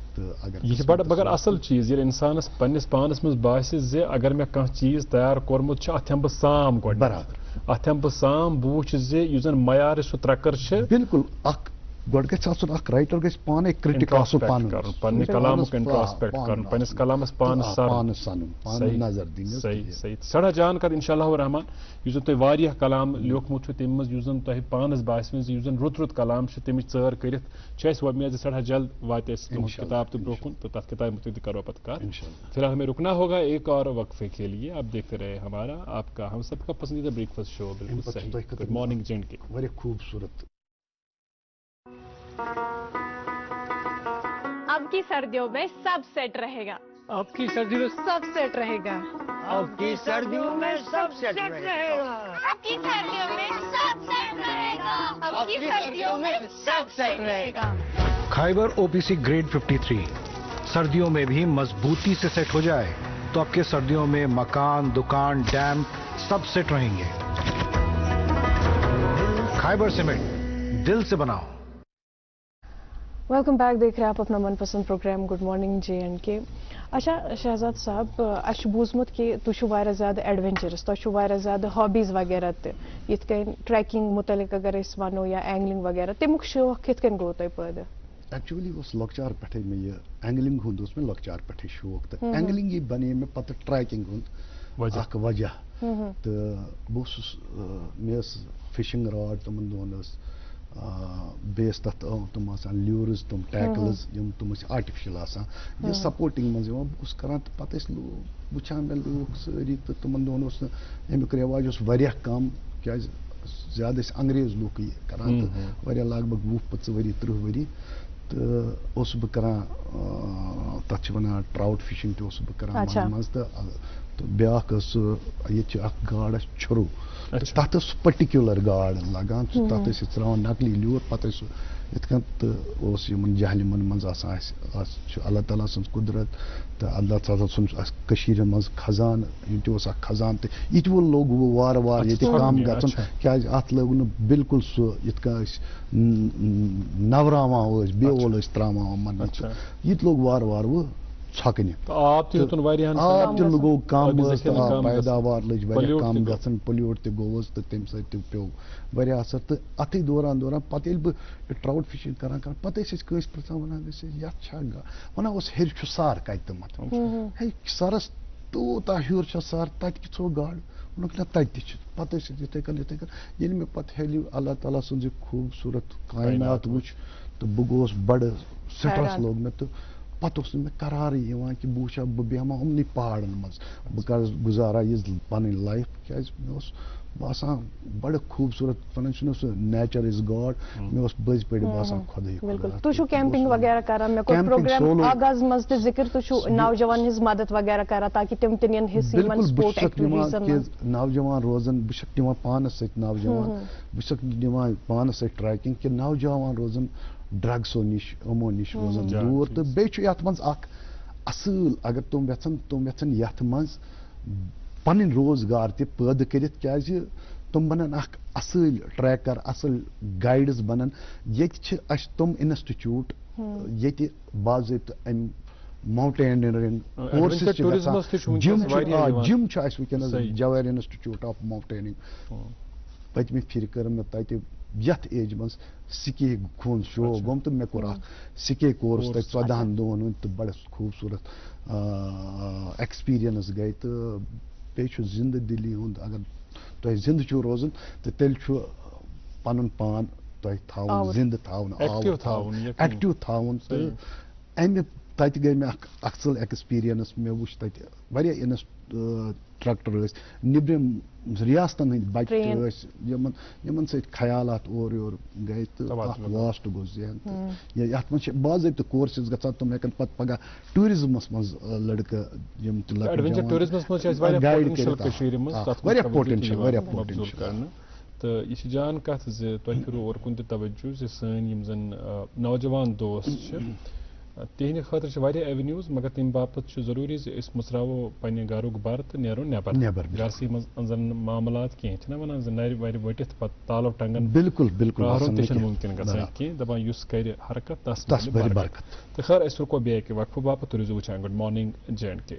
یہ بڑٕ مگر اصل چیٖز ییٚلہِ انسانس پننس پانس منٛز باسہِ زِ اگر مےٚ کانٛہہ چیٖز تیار کوٚرمُت چھُ اتھ ہٮ۪مہٕ بہٕ سام گۄڈٕ برابر اتھ ہٮ۪مہٕ بہٕ سام بہٕ وٕچھِ زِ یُس زن معیارِ سُہ ترٛکر چھِ بالکل اکھ گۄڈٕ گژھِ آسُن اکھ رایٹر گژھِ پانے کرٹک آسُن پننہِ کلامُک انٹراسپیکٹ کرُن پننِس کلامس پانس پانس سنُن پانس نظر دِنۍ صحیح صحیح سٮ۪ٹھاہ جان کتھ انشاء اللہ الرحمان یُس زن تۄہہِ واریاہ کلام لیوکھمُت چھُ تمہِ منٛز یُس زن تۄہہِ پانس باسہِ زِ یُس زن رُت کلام چھُ تمِچ ژٲر کٔرِتھ چھِ اَسہِ وۄمید زِ سٮ۪ٹھاہ جلد واتہِ اَسہِ تُہنٛز کِتاب تہِ برونٛہہ کُن تہٕ تتھ کِتابہِ متعلق کرو پتہٕ کتھ فی الحال ہمیں رکنا ہوگا ایک اور وقفے کے لیے آپ دیکھتے رہے ہمارا آپ کا ہم سب کا پسندیدہ بریک فاسٹ شو بالکل صحیح گڈ مارننگ جینڈ کے واریاہ خوبصورت اب کی سردیوں میں سب سیٹ رہے گا آپ کی سردیوں میں سب سیٹ رہے گا آپ کی سردیوں میں سب سیٹ رہے گا اب کی سردیوں میں سب سیٹ رہے گا اب کی سردیوں میں سب سیٹ رہے گا خائبر او پی سی گریڈ 53 سردیوں میں بھی مضبوطی سے سیٹ ہو جائے تو آپ کے سردیوں میں مکان دکان ڈیم سب سیٹ رہیں گے خائبر سیمنٹ دل سے بناؤ ویلکم بیک دیکھ رہے ہیں آپ اپنا من پسند program good morning J and K اچھا شہزاد صاحب اچھا بوزمت کہ تُہۍ چھِو واریاہ زیادٕ ایڈوینچرس تۄہہِ چھُو واریاہ زیادٕ ہابیٖز وغیرہ تہِ یِتھ کٔنۍ ٹریکنگ متعلق اگر أسۍ وَنو یا اینگلنگ وغیرہ تمیُک شوق کِتھ کٔنۍ گوٚو تۄہہِ پٲدٕ ایکچولی اوس لۄکچار پٮ۪ٹھے مےٚ یہِ اینگلنگ ہُنٛد اوس مےٚ لۄکچار پٮ۪ٹھے شوق تہٕ اینگلنگی بنے مےٚ پتہٕ ٹریکنگ ہُنٛد اکھ وجہ تہٕ بہٕ اوسُس مےٚ ٲس فِشنگ راڈ تِمن دۄہن ٲس بیٚیہِ ٲسۍ تتھ تِم آسان لیوٗرٕز تِم ٹیکلٕز یِم تِم ٲسۍ آرٹِفِشل آسان یہِ سپوٹنگ منٛز یِوان بہٕ اوسُس کران تہٕ پتہٕ ٲسۍ لوٗکھ وٕچھان مےٚ لوٗکھ سٲری تہٕ تِمن دۄہن اوس نہٕ امیُک رٮ۪واج اوس واریاہ کم کیازِ زیادٕ ٲسۍ انگریز لوٗکٕے کران تہٕ واریاہ لگ بگ 20-25 ؤری 30 ؤری تہٕ اوسُس بہٕ کران تتھ چھِ ونان ٹراوُٹ فِشنگ تہِ اوسُس بہٕ کران منٛزٕ منٛزٕ تہٕ بیاکھ ٲس سُہ ییٚتہِ چھِ اکھ گاڈ اَسہِ چھُرو تتھ ٲس سُہ پٔٹِکیوٗلر گاڈ لگان تتھ ٲسۍ أسۍ تراوان نقلی لیوٗر پتہٕ ٲسۍ سُہ یِتھ کٔنۍ تہٕ اوس یِمن جہلِمن منٛز آسان اَسہِ چھُ اللہ تعالیٰ سٕنٛز قُدرت تہٕ اللہ تعالیٰ سُنٛد اَسہِ کٔشیٖرِ منٛز خزانہٕ یہِ تہِ اوس اکھ خزانہٕ تہٕ یہِ تہِ وول لوٚگ وۄنۍ وارٕ وارٕ ییٚتہِ کم گژھُن کیازِ اتھ لوگ نہٕ بالکُل سُہ یِتھ کٔنۍ أسۍ نوراوان ٲسۍ بیول ٲسۍ تراوان یِمن یہِ تہِ لوٚگ وارٕ وارٕ وۄنۍ ژھۄکنہِ آب تہِ گوٚو کم ٲس تہٕ پیداوار لٔج واریاہ کم گژھان پولیوٹ تہِ گوٚوُس تہٕ تمہِ سۭتۍ تہِ پیوٚو واریاہ اثر تہٕ اتھٕے دوران پتہٕ ییٚلہِ بہٕ ٹراوُٹ فِشنگ کران پتہٕ ٲسۍ أسۍ کٲنٛسہِ پرژھان ونان ٲسۍ یتھ چھا ونان اوس ہیٚرِ چھُ سر کتہِ تِمن ہے سرس تیوٗتاہ ہیوٚر چھا سر تتہِ کِژھو گاڈٕ ووٚنُکھ نہ تتہِ تہِ چھِ پتہٕ ٲسۍ أسۍ یِتھٕے کٔنۍ ییٚلہِ مےٚ پتہٕ ہیٚلہِ اللہ تعالیٰ سٕنٛز یہِ خوٗبصوٗرت کاینات وٕچھ تہٕ بہٕ گوٚوُس بڑٕ سٹرس لوٚگ مےٚ تہٕ پتہٕ اوس نہٕ مےٚ قرارٕے یِوان کہِ بہٕ وٕچھا بہٕ بیٚہمہ یِمنٕے پہاڑن منٛز بہٕ کرٕ گُزارا یہِ پنٕنۍ لایف کیازِ مےٚ اوس باسان بڑٕ خوٗبصوٗرت ونان چھُنہ سُہ نیچر از گاڈ مےٚ اوس بٔزۍ پٲٹھۍ باسان خۄداے بالکل تُہۍ چھُو کیمپنگ وغیرہ کران مےٚ کوٚر پروگرام آغاز منٛز تہِ ذِکر تُہۍ چھُو نوجوان ہٕنٛز مدد وغیرہ کران تاکہِ تِم تہِ نِن حِصہٕ یِمن سپورٹ ایکٹیویٹیٖزن منٛز نوجوان روزان بہٕ چھُکھ نِوان پانس سۭتۍ نوجوان بہٕ چھُسکھ نِوان پانس سۭتۍ ٹریکنگ کہِ نوجوان روزان ڈرگسو نِش یِمو نِش روزان دوٗر تہٕ بیٚیہِ چھُ یتھ منٛز اکھ اصۭل اگر تِم یژھن یتھ منٛز پنٕنۍ روزگار تہِ پٲدٕ کٔرِتھ کیازِ تِم بنن اکھ اصۭل ٹریکر اصٕل گایڈٕز بنن ییٚتہِ چھِ اسہِ تِم انسٹِچوٗٹ ییٚتہِ باضٲبطہٕ امہِ ماوٹینرنگ کورسز چھِ گژھان جِم چھُ اسہِ وٕنکیٚنس جوہر انسٹِچوٗٹ آف ماوٹیننگ پٔتمہِ پھِرِ کٔر مےٚ تتہِ یتھ ایجہِ منٛز سِکے ہُنٛد شوق گوٚم تہٕ مےٚ کوٚر اکھ سِکے کورس تتہِ 14 دۄہن ہُنٛد تہٕ بڑٕ خوٗبصوٗرت ایکٕسپیٖرینس گٔے تہٕ بیٚیہِ چھُ زِندٕ دِلی ہُنٛد اگر تۄہہِ زِندٕ چھُو روزُن تہٕ تیٚلہِ چھُ پنُن پان تۄہہِ تھاوُن زِندٕ تھاوُن ایکٹِو تھاوُن تہٕ امہِ تتہِ گٔے مےٚ اکھ اصٕل ایکٕسپیٖرینس مےٚ وٕچھ تتہِ واریاہ انسٹرکٹر ٲسۍ نیٚبرِم ریاستن ہٕنٛدۍ بچہِ ٲسۍ یِمن سۭتۍ خیالات اورٕ یورٕ گٔے تہٕ اکھ واسٹ گوٚو ذہن تہٕ یتھ منٛز چھِ باضٲبطہٕ کورسز گژھان تِم ہیٚکن پتہٕ پگاہ ٹوٗرزمس منٛز لڑکہٕ یِم تہِ گایڈ کٔرِتھ واریاہ پوٹینشل تہٕ یہِ چھِ جان کتھ زِ تۄہہِ کوٚروٕ اور کُن تہِ توجہ زِ سٲنۍ یِم زن نوجوان دوست چھِ تِہنٛدِ خٲطرٕ چھِ واریاہ ایونیوز مگر تمہِ باپتھ چھُ ضروٗری زِ أسۍ مٔژراوو پننہِ گرُک بر تہٕ نیرو نٮ۪بر گرسٕے منٛز زن معاملات کینٛہہ چھِنہ ونان زِ نرِ وَرِ ؤٹِتھ پتہٕ تالو ٹنگن بالکل پرٛارُن تہِ چھُنہٕ مُمکِن گژھان کینٛہہ دپان یُس کرِ حرکت تس بَرِ برکت تہٕ خٲر أسۍ رُکو بیٚیہِ اکہِ وقفہٕ باپتھ تُہۍ روٗزِو وٕچھان گُڈ مارنِنگ جے اینڈ کے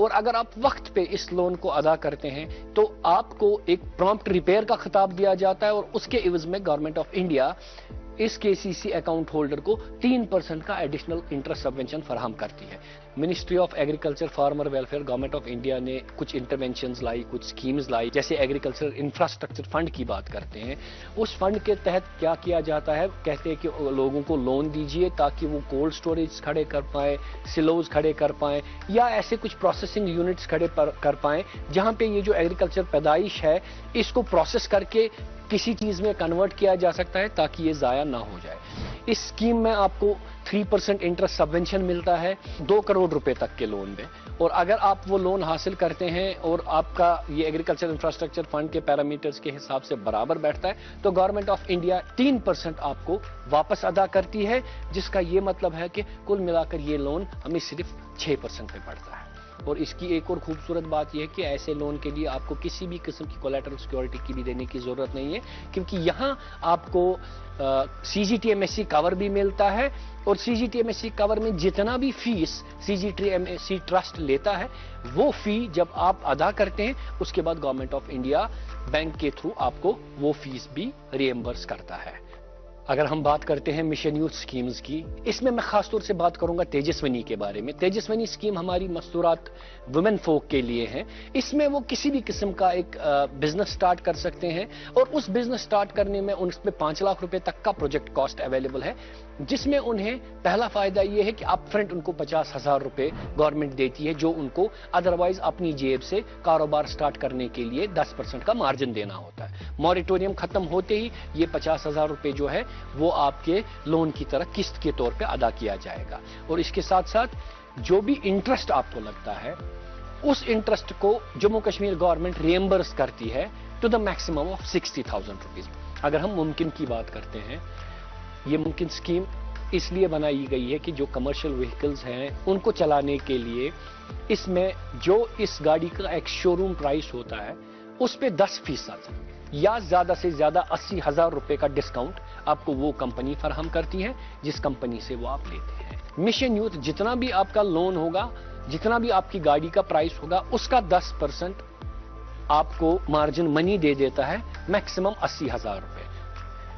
اور اگر آپ وقت پہ اس لون کو ادا کرتے ہیں تو آپ کو ایک پرومپٹ ریپیئر کا خطاب دیا جاتا ہے اور اس کے عوض میں گورنمنٹ آف انڈیا اس KCC اکاؤنٹ ہولڈر کو 3% کا ایڈیشنل انٹرسٹ سبوینشن فراہم کرتی ہے. Ministry of agriculture farmer welfare government of India نے کچھ انٹرونشنز لائی, کچھ سکیمز لائی, جیسے ایگریکلچر انفراسٹرکچر فنڈ کی بات کرتے ہیں. اس فنڈ کے تحت کیا کیا جاتا ہے, کہتے ہیں کہ لوگوں کو لون دیجئے تاکہ وہ کولڈ سٹوریج کھڑے کر پائیں, سلوز کھڑے کر پائیں, یا ایسے کچھ پروسیسنگ یونٹس کھڑے کر پائیں جہاں پہ یہ جو ایگریکلچر پیدائش ہے اس کو پروسیس کر کے کسی چیز میں کنورٹ کیا جا سکتا ہے تاکہ یہ ضائع نہ ہو جائے. اس اسکیم میں آپ کو 3% انٹرسٹ سبوینشن ملتا ہے 2 کروڑ روپے تک کے لون میں, اور اگر آپ وہ لون حاصل کرتے ہیں اور آپ کا یہ ایگریکلچر انفراسٹرکچر فنڈ کے پیرامیٹرز کے حساب سے برابر بیٹھتا ہے تو گورنمنٹ آف انڈیا 3% آپ کو واپس ادا کرتی ہے, جس کا یہ مطلب ہے کہ کل ملا کر یہ لون ہمیں صرف 6% پہ پڑتا ہے. اور اس کی ایک اور خوبصورت بات یہ ہے کہ ایسے لون کے لیے آپ کو کسی بھی قسم کی کولیٹرل سیکورٹی کی بھی دینے کی ضرورت نہیں ہے, کیونکہ یہاں آپ کو CGTMSE کور بھی ملتا ہے, اور CGTMSE کور میں جتنا بھی فیس CGTMSE ٹرسٹ لیتا ہے وہ فی جب آپ ادا کرتے ہیں اس کے بعد گورنمنٹ آف انڈیا بینک کے تھرو آپ کو وہ فیس بھی ریمبرس کرتا ہے. اگر ہم بات کرتے ہیں مشن یوتھ سکیمز کی, اس میں خاص طور سے بات کروں گا تیجسونی کے بارے میں. تیجسونی سکیم ہماری مستورات ویمن فوک کے لیے ہیں. اس میں وہ کسی بھی قسم کا ایک بزنس سٹارٹ کر سکتے ہیں, اور اس بزنس سٹارٹ کرنے میں اس پہ 5 لاکھ روپے تک کا پروجیکٹ کاسٹ اویلیبل ہے, جس میں انہیں پہلا فائدہ یہ ہے کہ اپ فرنٹ ان کو 50,000 روپے گورنمنٹ دیتی ہے, جو ان کو ادروائز اپنی جیب سے کاروبار سٹارٹ کرنے کے لیے 10% کا مارجن دینا ہوتا ہے. موریٹوریم ختم ہوتے ہی یہ 50,000 روپے جو ہے وہ آپ کے لون کی طرح قسط کے طور پہ ادا کیا جائے گا, اور اس کے ساتھ ساتھ جو بھی انٹرسٹ آپ کو لگتا ہے اس انٹرسٹ کو جموں کشمیر گورنمنٹ ریمبرس کرتی ہے to the maximum of 60,000 rupees. اگر ہم ممکن کی بات کرتے ہیں, یہ ممکن اسکیم اس لیے بنائی گئی ہے کہ جو کمرشل وہیکلز ہیں ان کو چلانے کے لیے اس میں جو اس گاڑی کا ایک شو روم پرائس ہوتا ہے اس پہ 10% یا زیادہ سے زیادہ 80,000 روپے کا ڈسکاؤنٹ آپ کو وہ کمپنی فراہم کرتی ہے جس کمپنی سے وہ آپ لیتے ہیں. مشن یوتھ جتنا بھی آپ کا لون ہوگا, جتنا بھی آپ کی گاڑی کا پرائس ہوگا, اس کا 10% آپ کو مارجن منی دے دیتا ہے, میکسیمم 80,000 روپے.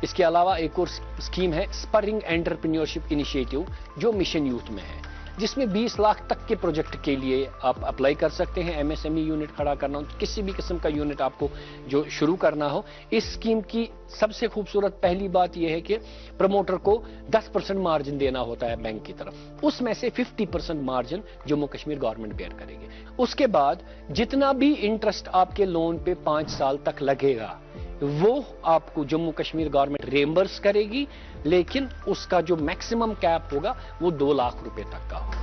اس کے علاوہ ایک اور اسکیم ہے اسپرنگ انٹرپرینیورشپ انیشیٹو جو مشن یوتھ میں ہے, جس میں 20 لاکھ تک کے پروجیکٹ کے لیے آپ اپلائی کر سکتے ہیں. MSME یونٹ کھڑا کرنا ہو, کسی بھی قسم کا یونٹ آپ کو جو شروع کرنا ہو. اس اسکیم کی سب سے خوبصورت پہلی بات یہ ہے کہ پروموٹر کو 10% مارجن دینا ہوتا ہے بینک کی طرف, اس میں سے 50% margin Jammu Kashmir government bear کرے گی. اس کے بعد جتنا بھی انٹرسٹ آپ کے لون پہ 5 سال تک لگے گا وہ آپ کو جموں کشمیر گورنمنٹ ریمبرس کرے گی, لیکن اس کا جو میکسیمم کیپ ہوگا وہ 2 لاکھ روپے تک کا ہوگا.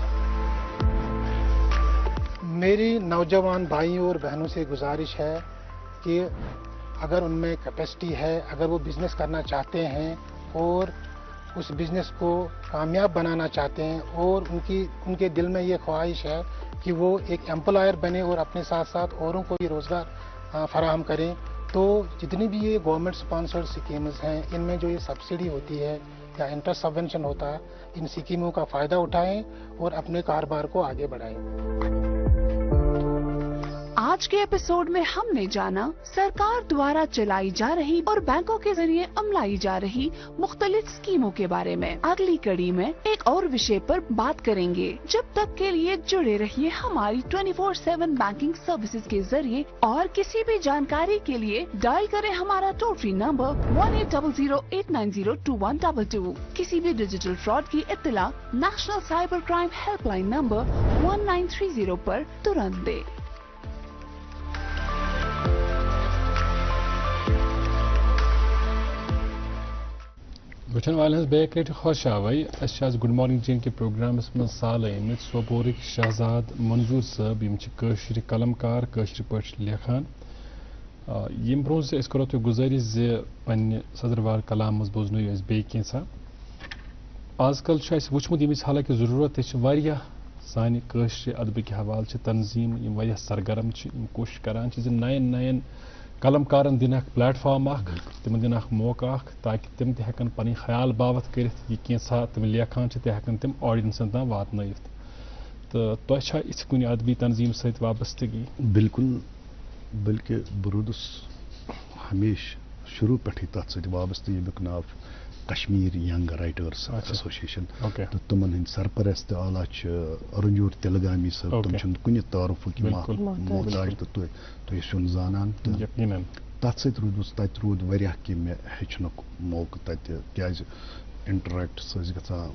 میری نوجوان بھائیوں اور بہنوں سے گزارش ہے کہ اگر ان میں کیپیسٹی ہے, اگر وہ بزنس کرنا چاہتے ہیں اور اس بزنس کو کامیاب بنانا چاہتے ہیں, اور ان کے دل میں یہ خواہش ہے کہ وہ ایک ایمپلائر بنے اور اپنے ساتھ ساتھ اوروں کو بھی روزگار فراہم کریں, تو جتنی بھی یہ گورنمنٹ سپانسرڈ سکیمز ہیں ان میں جو یہ سبسڈی ہوتی ہے یا انٹرسٹ سبونشن ہوتا ہے, ان سکیموں کا فائدہ اٹھائیں اور اپنے کاروبار کو آگے بڑھائیں. آج کے ایپیسوڈ میں ہم نے جانا سرکار دوارا چلائی جا رہی اور بینکوں کے ذریعے عملائی جا رہی مختلف اسکیموں کے بارے میں. اگلی کڑی میں ایک اور وشے پر بات کریں گے. جب تک کے لیے جڑے رہیے ہماری 24/7 بینکنگ سروسز کے ذریعے, اور کسی بھی جانکاری کے لیے ڈائل کریں ہمارا ٹول فری نمبر 1800890222. کسی بھی ڈیجیٹل فراڈ کی اطلاع national cyber crime help line number 1930 پر ترنت دے. وچھن والن بیک لٹہ خوش آوے. اس گڈ مارننگ جین کے پروگرامس من سال آمت سوپورک شہزاد منظور صٲب یم کٲشر قلمکار کٲشر پٲٹھۍ لیکھان. یم برونٛہہ زِ أسۍ کرو تۄہہِ گُزٲرِش زِ پننہِ صدروار کلام منٛز بوزنٲیِو اَسہِ بیٚیہِ کینٛژھا. آز کل چھُ اَسہِ وٕچھمُت ییٚمِچ حالانکہِ ضروٗرت تہِ چھِ واریاہ سانہِ کٲشرِ ادبٕکہِ حوالہٕ چھِ تنظیٖم یِم واریاہ سرگرم چھِ یِم کوٗشِش کران چھِ زِ نین قلمکارن دِن اکھ پلیٹ فارم اکھ, تِمن دِن اکھ موقعہٕ اکھ تاکہِ تِم تہِ ہٮ۪کن پنٕنۍ خیال باوت کٔرِتھ, یہِ کینٛژھا تِم لیکھان چھِ تہِ ہٮ۪کن تِم آڈینسن تام واتنٲیِتھ. تو تۄہہِ چھا یِژھ کُنہِ ادبی تنظیٖم سۭتۍ وابستگی؟ بالکل، بلکہ بہٕ روٗدُس ہمیشہ شروع پٮ۪ٹھٕے تَتھ سۭتۍ وابستہٕ ییٚمیُک ناو چھُ کشمیٖر ینگ رائٹٲرٕس ایسوسیشن تہٕ تِمن ہٕنٛدۍ سرپرست اعلیٰ چھِ رنجور تلگامی صٲب. تِم چھِنہٕ کُنہِ تعارفُک محتاج تہٕ تُہۍ ٲسِو زانان تہٕ تَتھ سۭتۍ روٗدُس. تَتہِ روٗد واریاہ کینٛہہ مےٚ ہیٚچھنُک موقعہٕ تَتہِ، کیٛازِ انٹریکٹس ٲسۍ گژھان،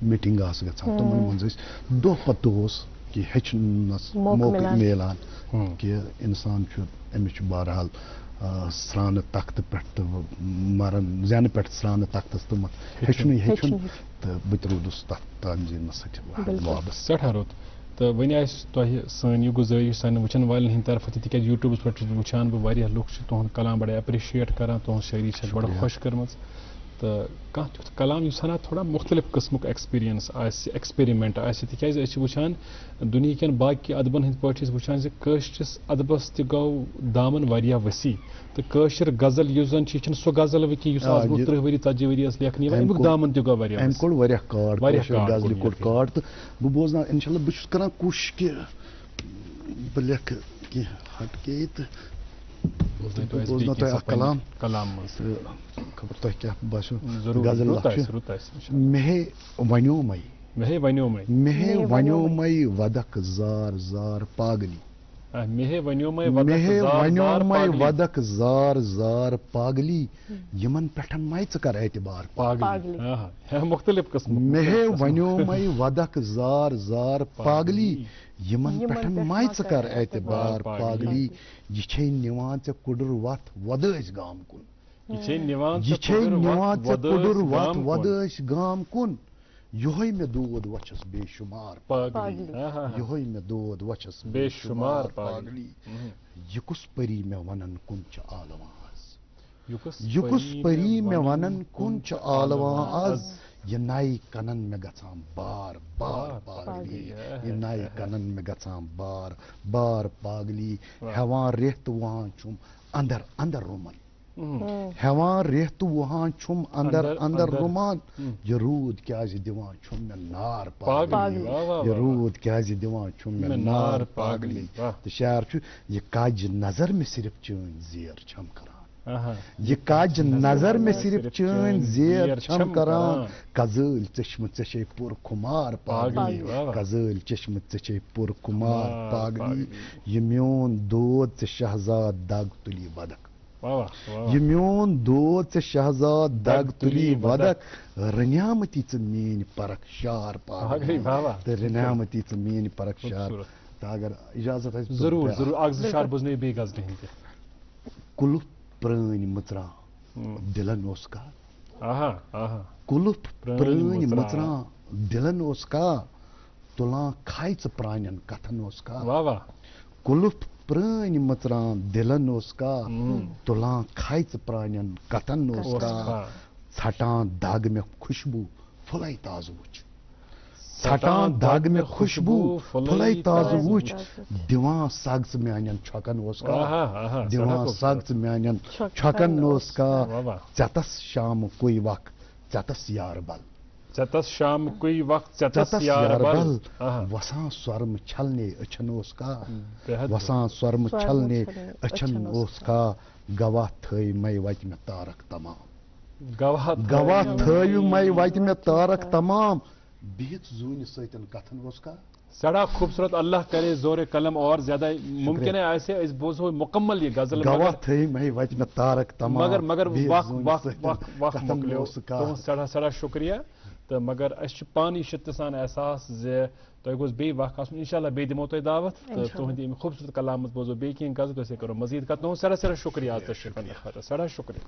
میٖٹنٛگ آسہٕ گژھان، تِمن منٛز ٲسۍ دۄہ پتہٕ دۄہ اوس کہِ ہیٚچھنس موقعہٕ میلان کہِ اِنسان چھُ، أمِس چھُ بہرحال سرٛانہٕ تختہٕ پٮ۪ٹھ تہٕ مرن زینہٕ پٮ۪ٹھ سرٛانہٕ تختس تامتھ ہیٚچھنُے ہیٚچھُن، تہٕ بہٕ تہِ روٗدُس تَتھ تنظیٖمس سۭتۍ وابستہٕ. سٮ۪ٹھاہ رُت. تہٕ وۄنۍ آسہِ تۄہہِ سٲنۍ یہِ گُزٲرِش سانٮ۪ن وٕچھن والٮ۪ن ہٕنٛدِ طرفہٕ تہِ، تِکیٛازِ یوٗٹیوٗبَس پٮ۪ٹھ چھُس بہٕ وٕچھان بہٕ واریاہ لُکھ چھِ تُہُنٛد کلام بڑٕ اٮ۪پرِشیٹ کران، تُہٕنٛز شٲعری چھِ بڑٕ خۄش کٔرمٕژ. تہٕ کانٛہہ تیُتھ کلام یُس ہنا تھوڑا مختلف قٕسمُک ایکسپیرینس آسہِ، ایکسپیرِمنٹ آسہِ، تِکیٛازِ أسۍ چھِ وٕچھان دُنہیٖکٮ۪ن باقٕے ادبن ہٕنٛدۍ پٲٹھۍ چھِ أسۍ وٕچھان زِ کٲشرِس ادبس تہِ گوٚو دامن واریاہ ؤسیع، تہٕ کٲشِر غزل یُس زن چھِ، یہِ چھِنہٕ سۄ غزل وۄنۍ کینٛہہ یُس آز گوٚو 30 ؤری 40 ؤری ٲس لیکھنہٕ یِوان، امیُک دامن تہِ گوٚو واریاہ. أمۍ کوٚڑ واریاہ کاڈ، غزلہِ کوٚڑ کاڈ. تہٕ بہٕ بوزناو انشاء اللہ، بہٕ چھُس کران کوٗشِش کہِ بہٕ لیکھٕ کینٛہہ ہٹ کے تہٕ بہٕ بوزناو تۄہہِ اکھ کلام تہٕ خبر تۄہہِ کیٛاہ باسیو. غزل چھُ: مےٚ ونیو مے مےٚ ونیو مے ودکھ زار زار پاگلی، مےٚ ونیو مے ودکھ زار زار پاگلی، یِمن پٮ۪ٹھ مے ژٕ کر اعتبار پاگلی. مختلف قٕسم. مےٚ ونیو مے ودکھ زار زار پاگلی، یِمن پٮ۪ٹھ مے ژٕ کر اعتبار پاگلی، یہِ چھے نِوان ژےٚ کُڈُر وتھ وۄدٲسۍ گام کُن، یہِ چھے نِوان ژےٚ کُڈُر وتھ وۄدٲسۍ گام کُن، یہوے مےٚ دود وچھس بے شُمار پاگلی، یہوے مےٚ دود وچھس بے شُمار پاگلی، یہِ کُس پری مےٚ ونن کُن چھِ عالواں آز، یہِ کُس پری مےٚ ونن کُن چھِ عالواں آز، یہِ نایہِ کنن مےٚ گژھان بار بار پاگلی، یہِ نایہِ کنن مےٚ گژھان بار بار پاگلی، ہٮ۪وان رٮ۪تھ تہٕ وُہان چھُم اندر اندر رُمن، ہٮ۪وان رٮ۪تھ تہٕ وُہان چھُم اندر اندر رُمان، یہِ روٗد کیٛازِ دِوان چھُم مےٚ نار پاگلی، یہِ روٗد کیٛازِ دِوان چھُم مےٚ نار پاگلی. تہٕ شعر چھُ: یہِ کاجہِ نظر مےٚ صرف چٲنۍ زیر چھم کران، یہِ کاجہِ نظر مےٚ صرف چٲنۍ زیر چھم کران، کزٲلۍ ژٔچھمہٕ ژےٚ چھے پُر خُمار پاگلی، کزٲلۍ چٔچھمہٕ ژےٚ چھے پُر خُمار پاگلی، یہِ میون دود ژےٚ شہزاد دگ تُلی ودکھ، یہِ میون دود ژےٚ شہزاد دگ تُلی ودکھ، رنیامتی ژٕ میٲنۍ پرکھ شار پاگلی، تہٕ رنیامتی ژٕ میٲنۍ پرکھ شار. تہٕ اگر اجازت آسہِ ضروٗر ضروٗر اکھ زٕ شعر بوزنٲیِو بیٚیہِ غزلہِ ہٕنٛدۍ. کُلُف پرٲنۍ مٕژران دِلن اوس کانٛہہ، کُلُف پرٲنۍ مٕژران دِلن اوس کانٛہہ، تُلان کھے ژٕ پرانٮ۪ن کتھن اوس کانٛہہ، کُلُف پرٲنۍ مٕژران دِلن اوس کانٛہہ، تُلان کھے ژٕ پرانٮ۪ن کتھن اوس کانٛہہ، ژھٹان دگ مےٚ خوشبوٗ پھُلے تازٕ وٕچھ، ژھٹان دگ مےٚ خوشبوٗ پھُلے تازٕ وٕچھ، دِوان سگ ژٕ میانٮ۪ن چھۄکن اوس کانٛہہ، دِوان سگ ژٕ میانٮ۪ن چھۄکن اوس کانٛہہ، ژٮ۪تس شامہٕ کُے وق ژٮ۪تس یار بل، ژٮ۪تس شام کُے وقت ژٮ۪تس یار بل، وسان سۄرمہٕ چھلنے أچھن اوس کانٛہہ، وسان سۄرمہٕ چھلنے أچھن اوس کانٛہہ، گواہ تھٲے مے وتہِ مےٚ تارک تمام، گواہ تھٲیِو مے وتہِ مےٚ تارک تمام، بِہِتھ زوٗنہِ سۭتۍ کتھن اوس کانٛہہ. سڑا خوبصورت. اللہ کرے زور قلم اور زیادہ ممکن ہے ایسے اس بوزو مکمل یہ غزل گواہ تھٲے مے وتہِ مےٚ تارک تمام، مگر وقت مۄکلیو تُہُنٛد سٮ۪ٹھاہ سٮ۪ٹھاہ شُکریہ. تہٕ مگر اَسہِ چھُ پانہٕ یہِ شِدتہٕ سان احساس زِ تۄہہِ گوٚژھ بیٚیہِ وق آسُن، اِنشاء اللہ بیٚیہِ دِمو تۄہہِ دعوت تہٕ تُہٕنٛدِ ییٚمہِ خوٗبصوٗرت کلامس بوزو بیٚیہِ کینٛہہ غزل تۄہہِ سۭتۍ کرو مزید کتھ. تُہُنٛد سٮ۪ٹھاہ سٮ۪ٹھاہ شُکریہ آج تشریف کرنے خٲطرٕ، سٮ۪ٹھاہ شُکریہ.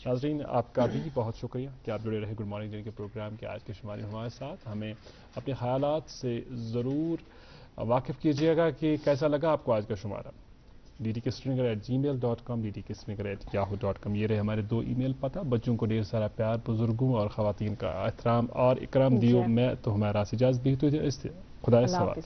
ناظرین آپ کا بھی بہت شکریہ کہ آپ جڑے رہے گڈ مارننگ جن کے پروگرام کے آج کے شمار میں ہمارے ساتھ. ہمیں اپنے خیالات سے ضرور واقف کیجیے گا کہ کیسا لگا آپ کو آج کا شمارہ. ddkstringer@gmail.com ddkstringer@yahoo.com یہ رہے ہمارے 2 ای میل پتہ. بچوں کو ڈھیر سارا پیار، بزرگوں اور خواتین کا احترام اور اکرام دیو. میں تو ہمارا اجازت بھی تو خدا حوالے.